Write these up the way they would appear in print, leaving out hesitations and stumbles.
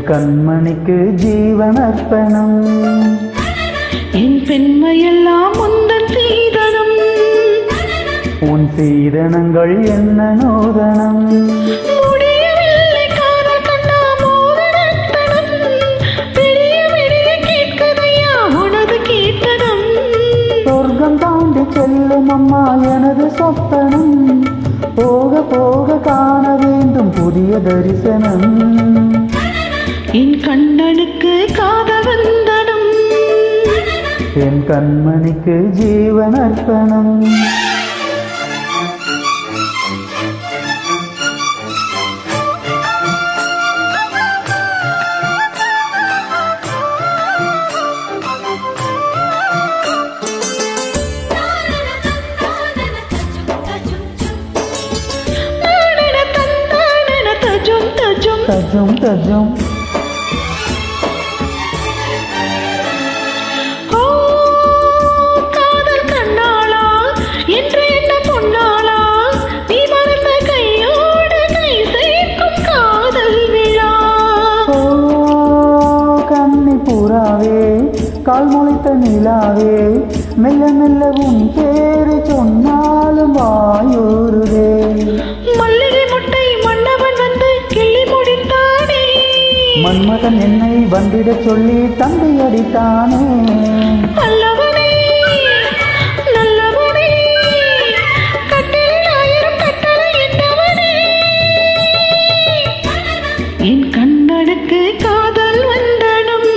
கண்மணிக்கு ஜீவனர்ப்பணம். என் பெண்மையெல்லாம் முந்தன் சீதனம். உன் சீதனங்கள் என்ன நூதனம். முடியவில்லை காதல் கண்ணா மோதனத்தனம். விடிய விடிய கேட்கதையா உனது கீர்த்தனம். சொர்க்கம் தாண்டி செல்லும் அம்மா எனது சொப்பனம். போக போக காண வேண்டும் புதிய தரிசனம். என் கண்ணனுக்கு காதல் வந்தனம். என் கண்மணிக்கு ஜீவனர்ப்பணம். தஜும் தஜும் காதல் கண்ணாளா என்று என்ன பொன்னாளா. நீ மறந்த கையோடு கை சேர்க்கும் காதல் விழா. கண்ணி பூராவே கால் முளைத்த நிலாவே மெல்ல மெல்ல உன் பேரு சொன்னாலும் வாயூருவே. மல்லிகை முட்டை மன்னவன் வந்து கிள்ளி முடித்தானே. மன்மதன் என்னை வந்திட சொல்லி தந்தை அடித்தானே. நல்லவனே நல்லவனே கட்டிலில் 1000 கட்டளை இட்டவனே. என் கண்ணனுக்கு காதல் வந்தனம்.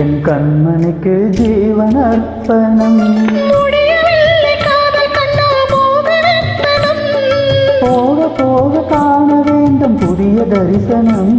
என் கண்மணிக்கு ஜீவனர்ப்பணம். முடியவில்லை காதல் கண்ணா மோகனத்தனம். போக போக காண வேண்டும் புதிய தரிசனம்.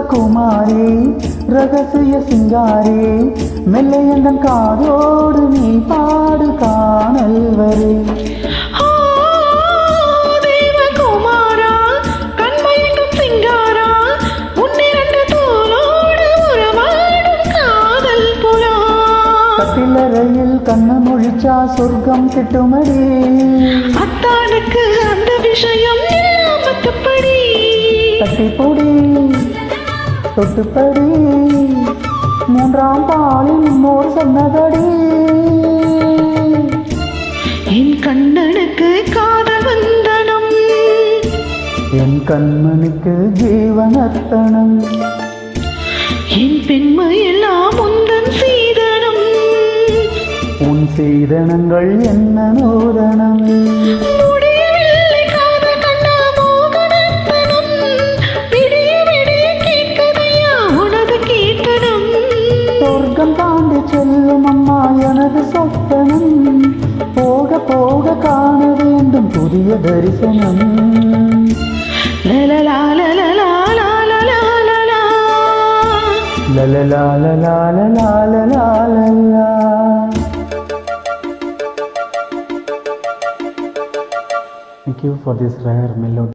குமாரி ரகசிய சிங்காரி மெல்ல எந்தன் காதோடு நீ பாடு காணல் வரை. தேவகுமாரா கண்மயங்கும் சிங்காரா உன்னிரண்டு தோளோடு உறவாடும் காதல் புலா. கட்டிலறையில் கண்ண மொழிச்சா சொர்க்கம் கிட்டுமடி. அத்தானுக்கு அந்த விஷயம் இல்லாமத்தப்படி. தட்டிப்பொடி தொட்டுப்படி மூன்றாம் பாலில் முன்னோர் சொன்னதடி. என் கண்ணனுக்கு காதல் வந்தனம். என் கண்மணிக்கு ஜீவனர்ப்பணம். என் பெண்மையெல்லாம் உந்தன் சீதனம். உன் சீதனங்கள் என்ன நூதனம். முடியவில்லை காதல் கண்ணா மோகனத்தனம். விடிய விடிய கேட்கதையா உனது கீர்த்தனம். சொர்க்கம் தாண்டி செல்லும் அம்மா எனது சொப்பனம். போக போக காண வேண்டும் புதிய தரிசனம். லலலா லலலா லலலா லலலா. லலலா லலலா லலலா லலலா. Thank you for this rare melody.